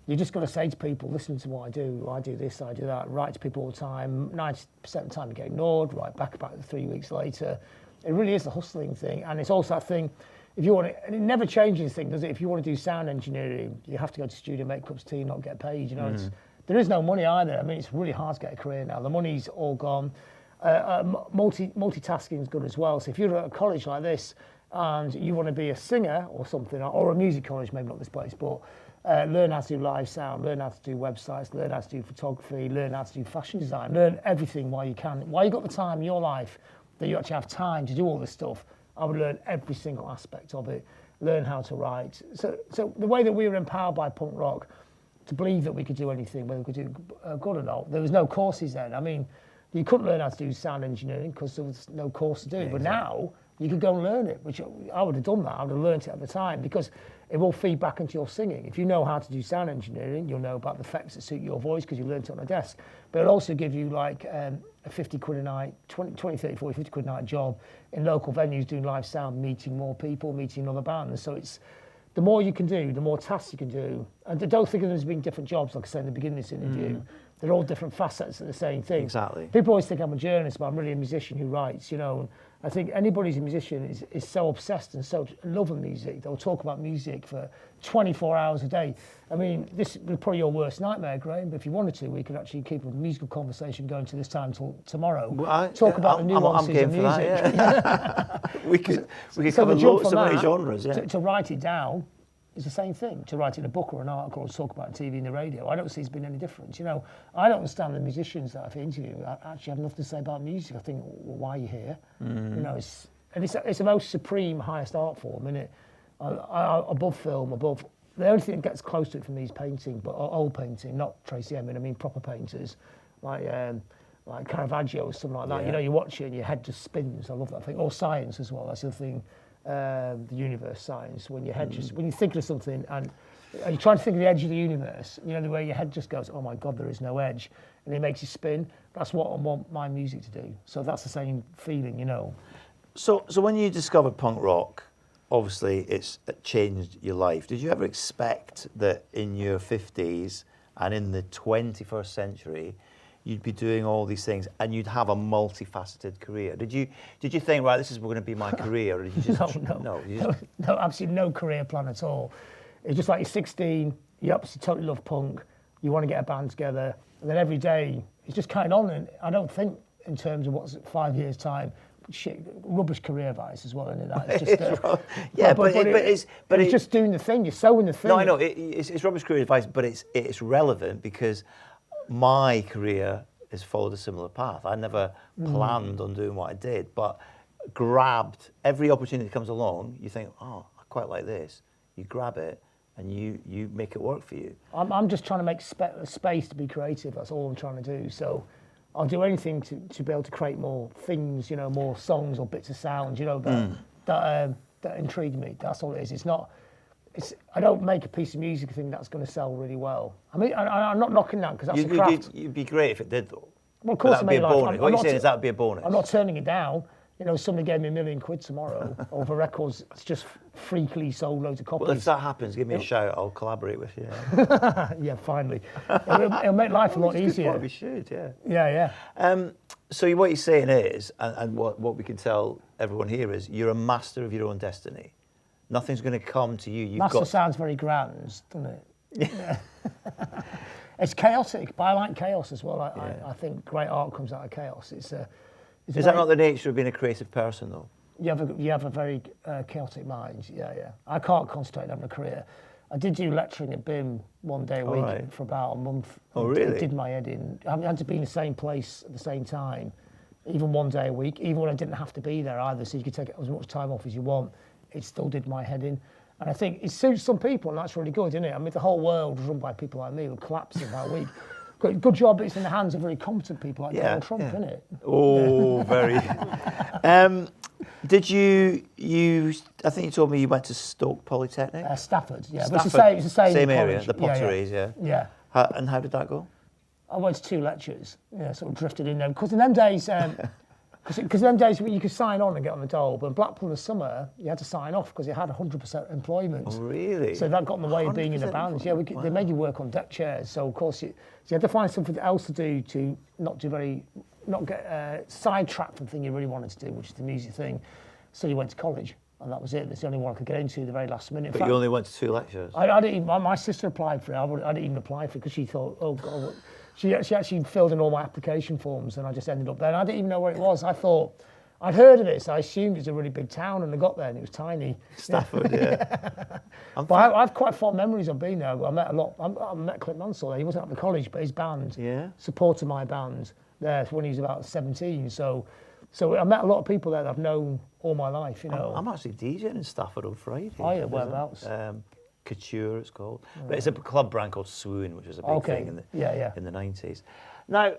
You just got to say to people, listen to what I do. I do this, I do that. Write to people all the time. 90% of the time you get ignored. Write back about 3 weeks later. It really is the hustling thing, and it's also that thing. If you want to, and it never changes thing, does it? If you want to do sound engineering, you have to go to studio, make cups of tea, not get paid. There is no money either. I mean, it's really hard to get a career now. The money's all gone. Multitasking is good as well. So if you're at a college like this and you want to be a singer or something, or a music college, maybe not this place, but learn how to do live sound, learn how to do websites, learn how to do photography, learn how to do fashion design, learn everything while you can. While you've got the time in your life that you actually have time to do all this stuff, I would learn every single aspect of it, learn how to write. So the way that we were empowered by punk rock to believe that we could do anything, whether we could do good or not, there was no courses then. I mean, you couldn't learn how to do sound engineering because there was no course to do it. But now you could go and learn it, which I would have done that. I would have learned it at the time because it will feed back into your singing. If you know how to do sound engineering, you'll know about the effects that suit your voice because you learned it on a desk. But it'll also give you like a 50 quid a night, 20, 30, 40, 50 quid a night job in local venues doing live sound, meeting more people, meeting other bands. So it's the more you can do, the more tasks you can do. And don't think of them as being different jobs, like I said in the beginning of this interview. They're all different facets of the same thing. Exactly. People always think I'm a journalist, but I'm really a musician who writes, I think anybody who's a musician is so obsessed and so loving music. They'll talk about music for 24 hours a day. I mean, this is probably your worst nightmare, Graham, but if you wanted to, we could actually keep a musical conversation going to this time till tomorrow. Well, talk about the nuances of music. That, yeah. we could cover so many genres. To write it down, it's the same thing. To write in a book or an article or talk about on TV and the radio, I don't see it's been any different. You know, I don't understand the musicians that I've interviewed. I actually have nothing to say about music. I think, well, why are you here? You know, it's the most supreme, highest art form, isn't it? Above film, above. The only thing that gets close to it for me is painting, but old painting, not Tracy Emin. I mean proper painters, like Caravaggio or something like that. Yeah. You know, you watch it and your head just spins. I love that thing. Or science as well. That's the thing. The universe science. When your head when you think of something and you're trying to think of the edge of the universe, you know, the way your head just goes, oh my God, there is no edge, and it makes you spin. That's what I want my music to do. So that's the same feeling, you know. So when you discovered punk rock, obviously it changed your life. Did you ever expect that in your 50s and in the 21st century you'd be doing all these things and you'd have a multifaceted career? Did you think, right, this is going to be my career? Or did you just, no, absolutely no career plan at all. It's just like you're 16, you obviously totally love punk, you want to get a band together, and then every day it's just kind of on. And I don't think in terms of what's 5 years' time. Shit, rubbish career advice as well, isn't it? That? It's just, yeah, but it's just doing the thing. You're sowing the thing. No, I know it's rubbish career advice, but it's relevant because my career has followed a similar path. I never planned on doing what I did, but grabbed every opportunity that comes along. You think, oh, I quite like this. You grab it and you make it work for you. I'm just trying to make space to be creative. That's all I'm trying to do. So I'll do anything to be able to create more things, you know, more songs or bits of sound, you know, that intrigue me. That's all it is. It's not. I don't make a piece of music thing that's going to sell really well. I mean, I'm not knocking that because that's a craft. You'd be great if it did, though. Well, of course, that'd be a bonus. What you're saying is that'd be a bonus. I'm not turning it down. You know, somebody gave me £1 million tomorrow over records. It's just freakily sold loads of copies. Well, if that happens, give me a shout. I'll collaborate with you. Yeah, finally. It'll make life a lot easier. Probably should, yeah. Yeah. So what you're saying is, and what we can tell everyone here is, you're a master of your own destiny. Nothing's going to come to you. Master sounds very grand, doesn't it? Yeah. It's chaotic, but I like chaos as well. I think great art comes out of chaos. Is that not the nature of being a creative person, though? You have a very chaotic mind. Yeah. I can't concentrate on a career. I did do lecturing at BIM one day a week for about a month. Oh, really? It did my head in. I had to be in the same place at the same time, even one day a week, even when I didn't have to be there either, so you could take as much time off as you want. It still did my head in. And I think it suits some people, and that's really good, isn't it? I mean, the whole world is run by people like me who collapse in that week. Good job it's in the hands of very competent people like Donald Trump, isn't it? Oh, very. Did you, I think you told me you went to Stoke Polytechnic? Stafford, yeah. Stafford, but it's the same area, college. the potteries, yeah. And how did that go? I went to 2 lectures, sort of drifted in there. Because in them days, because them days you could sign on and get on the dole, but in Blackpool in the summer, you had to sign off because you had 100% employment. Oh, really? So that got in the way of being in the band. Yeah, they made you work on deck chairs. So, of course, you had to find something else to do to not get sidetracked from the thing you really wanted to do, which is the music thing. So you went to college, and that was it. That's the only one I could get into the very last minute. But you only went to 2 lectures? I didn't even, my sister applied for it. I didn't even apply for it because she thought, oh, God. She actually filled in all my application forms, and I just ended up there. And I didn't even know where it was. I thought, I'd heard of it, so I assumed it was a really big town, and I got there, and it was tiny. Stafford, yeah. But I have quite fond memories of being there. I met I met Clint Mansell there. He wasn't at the college, but his band supported my band there when he was about 17. So I met a lot of people there that I've known all my life, you know. I'm actually DJing in Stafford on Friday. Oh, yeah, whereabouts? Couture, it's called. But it's a club brand called Swoon, which was a big thing in the 90s. Now,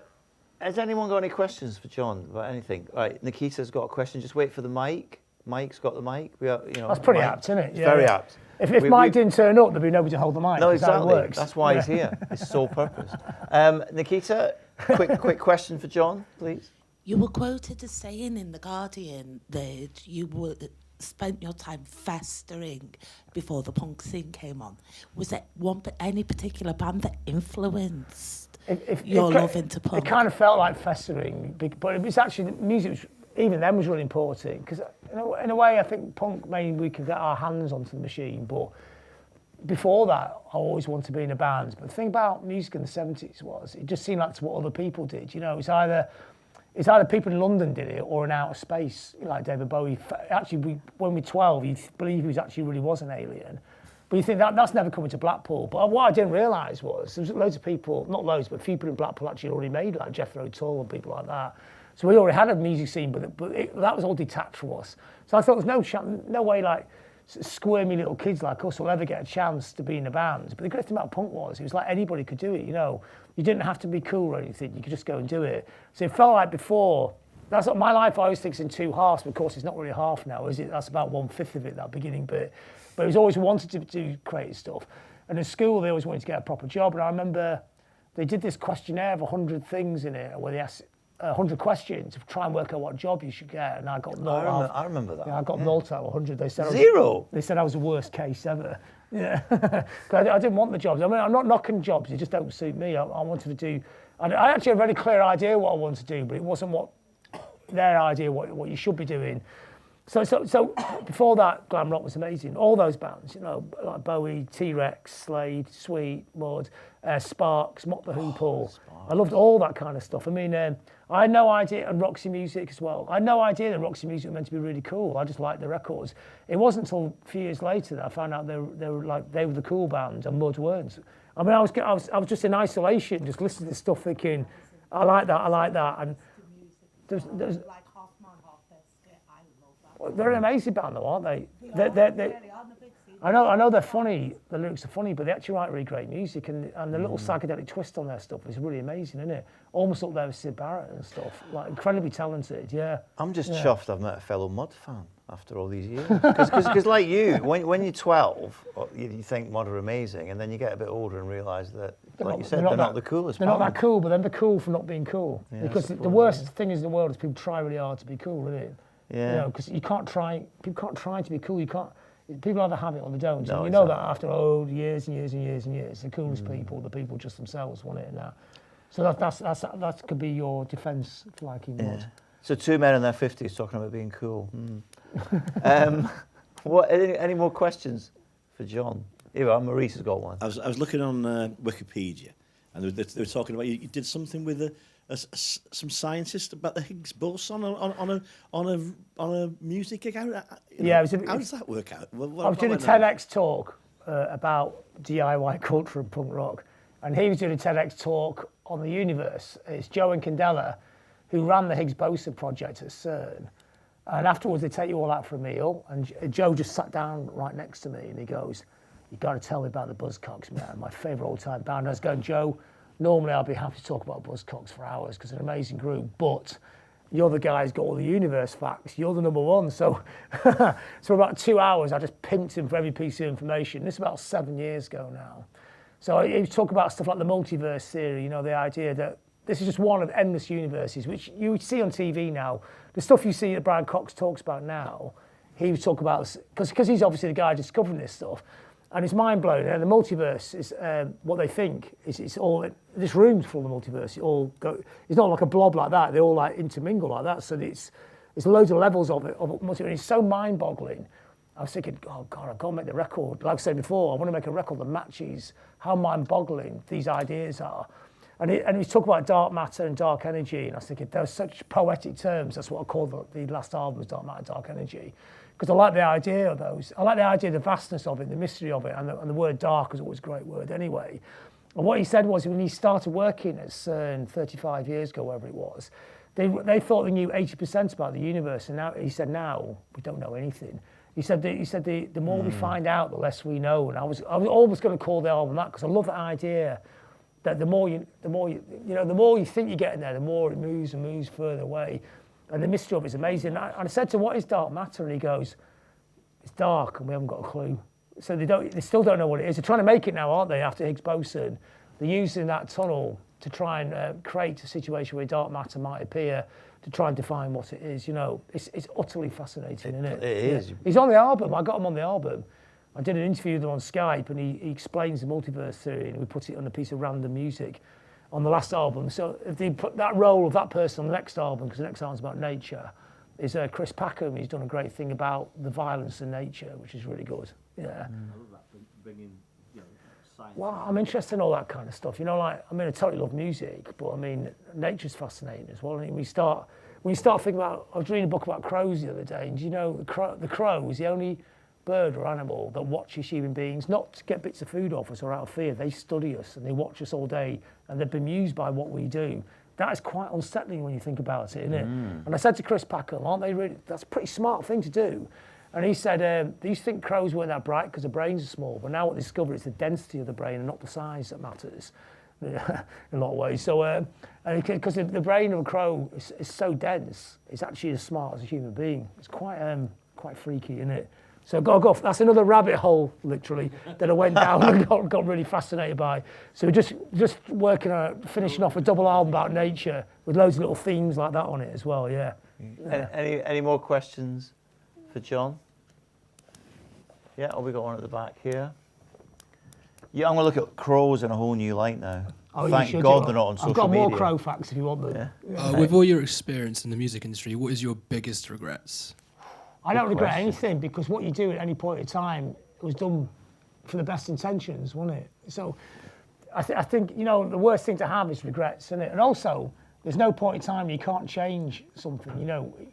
has anyone got any questions for John about anything? All right, Nikita's got a question. Just wait for the mic. Mike's got the mic. That's pretty apt, isn't it? It's very apt. If Mike didn't turn up, there'd be nobody to hold the mic. No, exactly. That works. That's why he's here. It's sole purpose. Nikita, quick question for John, please. You were quoted as saying in The Guardian that you spent your time festering before the punk scene came on. Was there any particular band that influenced your love into punk? It kind of felt like festering, but it was actually, the music even then was really important, because in a way I think punk made we could get our hands onto the machine, but before that I always wanted to be in a band. But the thing about music in the 70s was it just seemed like it's what other people did, you know. It's either people in London did it or in outer space, like David Bowie. Actually, when we were 12, you believe he really was an alien. But you think that's never coming to Blackpool. But what I didn't realise was there was loads of people, not loads, but a few people in Blackpool actually already made, like Jethro Tull and people like that. So we already had a music scene, but that was all detached from us. So I thought there's no way like squirmy little kids like us will ever get a chance to be in a band. But the great thing about punk was it was like anybody could do it, you know. You didn't have to be cool or anything, you could just go and do it. So it felt like before, that's what my life I always think in two halves, but of course it's not really half now, is it? That's about 1/5 of it, that beginning bit. But it was always wanted to do creative stuff. And at school they always wanted to get a proper job, and I remember they did this questionnaire of 100 things in it, where they asked 100 questions to try and work out what job you should get, and I got null. I remember that. Yeah, I got null out of 100. They said Zero. They said I was the worst case ever. Yeah, because I didn't want the jobs. I mean, I'm not knocking jobs; they just don't suit me. I wanted to do. And I actually had a very clear idea what I wanted to do, but it wasn't what their idea what you should be doing. So before that, Glam Rock was amazing. All those bands, you know, like Bowie, T-Rex, Slade, Sweet, Mud, Sparks, Mock the Hoople. I loved all that kind of stuff. I mean, I had no idea, and Roxy Music as well. I had no idea that Roxy Music was meant to be really cool. I just liked the records. It wasn't until a few years later that I found out they were the cool band and Mud weren't. I mean, I was just in isolation, just listening to stuff, thinking, I like that, and there's like half man, half biscuit. I love that. they're an amazing band, though, aren't they? They're I know they're funny. The lyrics are funny, but they actually write really great music, and the little psychedelic twist on their stuff is really amazing, isn't it? Almost up there with Sid Barrett and stuff. Like incredibly talented, yeah. I'm just chuffed I've met a fellow Mud fan after all these years. Because like you, when you're 12, you think Mud are amazing, and then you get a bit older and realise that, like you said, they're not the coolest They're band. not that cool, but then they're cool for not being cool. Yeah, because the worst thing is in the world is people try really hard to be cool, isn't it? Yeah. You know, because people can't try to be cool. You can't. People either have it or they don't. No, and you know that after years and years and years and years, the coolest people, the people just themselves want it and that. So that could be your defence for liking Mud. Yeah. So two men in their 50s talking about being cool. What? Any more questions for John? Here we are, Maurice has got one. I was looking on Wikipedia, and they were talking about you did something with some scientists about the Higgs boson on a music gig. How does that work out? I was doing a TEDx talk about DIY culture and punk rock, and he was doing a TEDx talk on the universe. It's Joe and Candela, who ran the Higgs boson project at CERN. And afterwards, they take you all out for a meal, and Joe just sat down right next to me, and he goes, "You got to tell me about the Buzzcocks, man. My favourite all-time band." I was going, "Joe, normally I'd be happy to talk about Buzzcocks for hours because they're an amazing group, but you're the guy who's got all the universe facts. You're the number one." So, for about 2 hours, I just pimped him for every piece of information. This is about 7 years ago now. So he was talking about stuff like the Multiverse Theory, you know, the idea that this is just one of endless universes, which you see on TV now. The stuff you see that Brian Cox talks about now, he was talking about, because he's obviously the guy discovering this stuff. And it's mind-blowing. And the multiverse is what they think. It's all, this room's full of multiverse. It's not like a blob like that. They all like intermingle like that. So it's loads of levels of it. And it's so mind-boggling. I was thinking, oh God, I've got to make the record. Like I said before, I want to make a record that matches how mind-boggling these ideas are. And he was talking about dark matter and dark energy. And I was thinking, those such poetic terms. That's what I call the last album, was Dark Matter, Dark Energy. Because I like the idea of those. I like the idea of the vastness of it, the mystery of it, and the word dark is always a great word anyway. And what he said was, when he started working at CERN 35 years ago, wherever it was, they thought they knew 80% about the universe, and now he said, now we don't know anything. He said the more we find out, the less we know. And I was almost going to call the album that, because I love the idea that the more you think you're getting there, the more it moves and moves further away. And the mystery of it is amazing. And I said to him, what is dark matter? And he goes, it's dark and we haven't got a clue. So they still don't know what it is. They're trying to make it now, aren't they, after Higgs boson? They're using that tunnel to try and create a situation where dark matter might appear, to try and define what it is. You know, it's utterly fascinating, isn't it? It is. Yeah. He's on the album. I got him on the album. I did an interview with him on Skype, and he explains the multiverse theory, and we put it on a piece of random music on the last album. So if they put that role of that person on the next album, because the next album's about nature, is Chris Packham. He's done a great thing about the violence in nature, which is really good. Yeah. I love that, bringing, science. Well, I'm interested in all that kind of stuff. You know, like, I mean, I totally love music, but I mean, nature's fascinating as well. I mean, when you start thinking about, I was reading a book about crows the other day, and you know, the crow is the only bird or animal that watches human beings, not to get bits of food off us or out of fear. They study us and they watch us all day and they're bemused by what we do. That is quite unsettling when you think about it, isn't it? And I said to Chris Packham, aren't they really, that's a pretty smart thing to do. And he said, they used to think crows weren't that bright because the brains are small, but now what they discover is the density of the brain and not the size that matters in a lot of ways. So, because the brain of a crow is so dense, it's actually as smart as a human being. It's quite freaky, isn't it? So that's another rabbit hole, literally, that I went down and got really fascinated by. So just working on finishing off a double album about nature with loads of little themes like that on it as well, yeah. Any more questions for John? Yeah, we got one at the back here. Yeah, I'm going to look at crows in a whole new light now. Oh, Thank God they're not on social media. I've got more crow facts if you want them. Yeah. With all your experience in the music industry, what is your biggest regrets? I don't regret anything because what you do at any point in time was done for the best intentions, wasn't it? So I think, the worst thing to have is regrets, isn't it? And also, there's no point in time you can't change something,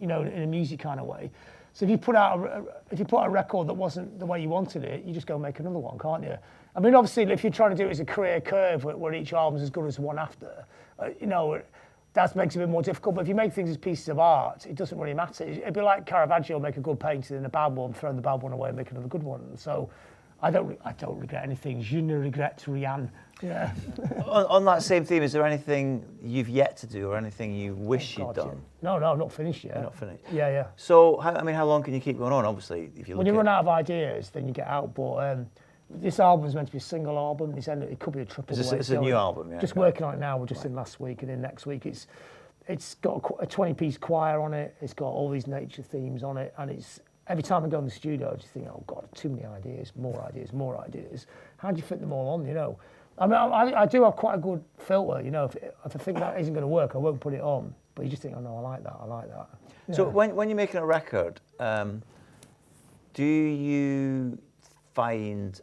in a music kind of way. So if you put out a record that wasn't the way you wanted it, you just go make another one, can't you? I mean, obviously, if you're trying to do it as a career curve where each album's as good as the one after, that makes it a bit more difficult. But if you make things as pieces of art, it doesn't really matter. It'd be like Caravaggio make a good painting and a bad one, throw the bad one away and make another good one. So I don't regret anything. Je ne regrette rien. Yeah. on that same theme, is there anything you've yet to do or anything you wish you'd done? No, I'm not finished yet. You're not finished? Yeah. So, how long can you keep going on? Obviously, if you when you run out of ideas, then you get out. But this album is meant to be a single album. It could be a triple. It's a new album, yeah. Just working on it now. We're just in last week, and then next week it's got a 20-piece choir on it. It's got all these nature themes on it, and it's every time I go in the studio, I just think, oh God, too many ideas, more ideas. How do you fit them all on? I mean, I do have quite a good filter. If I think that isn't going to work, I won't put it on. But you just think, oh no, I like that. Yeah. So when you're making a record, do you find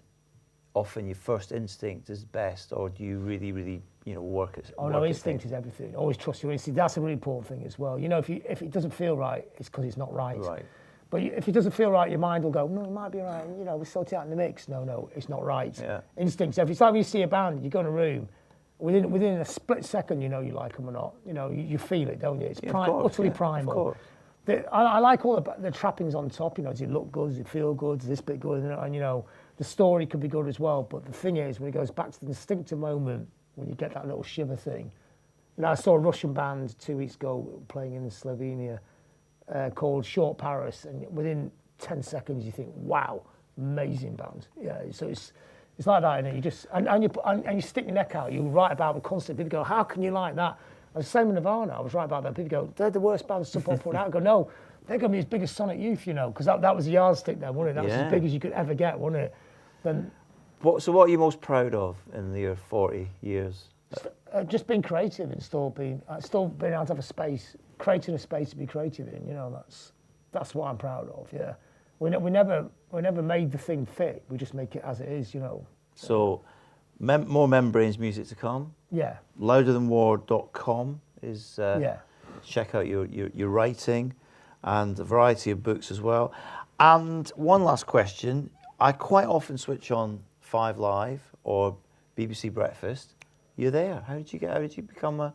often your first instinct is best, or do you really, really, work it? Oh no, instinct is everything. Always trust your instinct. That's a really important thing as well. If it doesn't feel right, it's because it's not right. Right. But if it doesn't feel right, your mind will go, no, it might be right. We'll sort it out in the mix. No, it's not right. Yeah. Instincts. Every time you see a band, you go in a room, within a split second, you like them or not. You feel it, don't you? It's utterly primal. Of course. I like all the trappings on top. Does it look good? Does it feel good? Is this bit good? And the story could be good as well. But the thing is, when it goes back to the instinctive moment, when you get that little shiver thing. I saw a Russian band 2 weeks ago playing in Slovenia. Called Short Paris, and within 10 seconds you think, wow, amazing band. Yeah, so it's like that, innit? You just and you stick your neck out. You write about the concept. People go, how can you like that? And the same with Nirvana. I was right about that. People go, they're the worst band Sub Pop put out. I go, no, they're going to be as big as Sonic Youth, because that was the yardstick then, wasn't it? That was as big as you could ever get, wasn't it? Then. So what are you most proud of in your 40 years? Just being creative and still being able to have a space, creating a space to be creative in. That's what I'm proud of. Yeah, we never made the thing fit. We just make it as it is. So, more Membranes music to come. Yeah. Louderthanwar.com is check out your writing and a variety of books as well. And one last question: I quite often switch on 5 Live or BBC Breakfast. You're there. How did you become a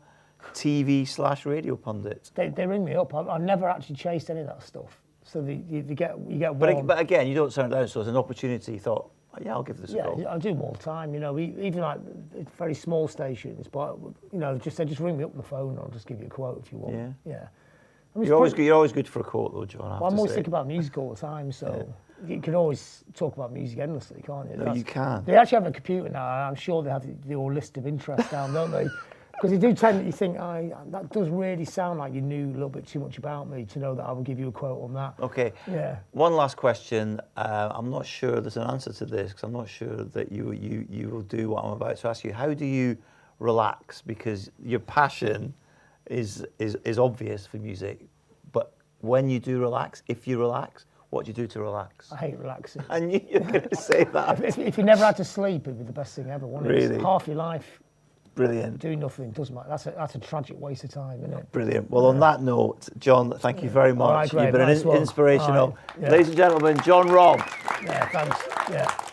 TV/radio pundit? They ring me up. I've never actually chased any of that stuff. So you get one. But again, you don't turn it down. So as an opportunity, you thought, yeah, I'll give this a go. Yeah, I do them all the time. Even like very small stations, but they just ring me up on the phone. And I'll just give you a quote if you want. Yeah. You're always good for a quote, though, John. I'm always thinking about music all the time, so you can always talk about music endlessly, can't you? No, you can. They actually have a computer now, and I'm sure they have the whole list of interests down, don't they? Because you do tend to think, that does really sound like you knew a little bit too much about me to know that I will give you a quote on that. Okay. Yeah. One last question. I'm not sure there's an answer to this because I'm not sure that you will do what I'm about to ask you. How do you relax? Because your passion is obvious for music, but when you do relax, if you relax, what do you do to relax? I hate relaxing. I knew you were going to say that. If you never had to sleep, it'd be the best thing ever, wouldn't it? Really? It's half your life. Brilliant. Doing nothing doesn't matter. That's a tragic waste of time, isn't it? Brilliant. Well, on that note, John, thank you very much. All right, great. You've been inspirational. Right. Yeah. Ladies and gentlemen, John Robb. Yeah, thanks. Yeah.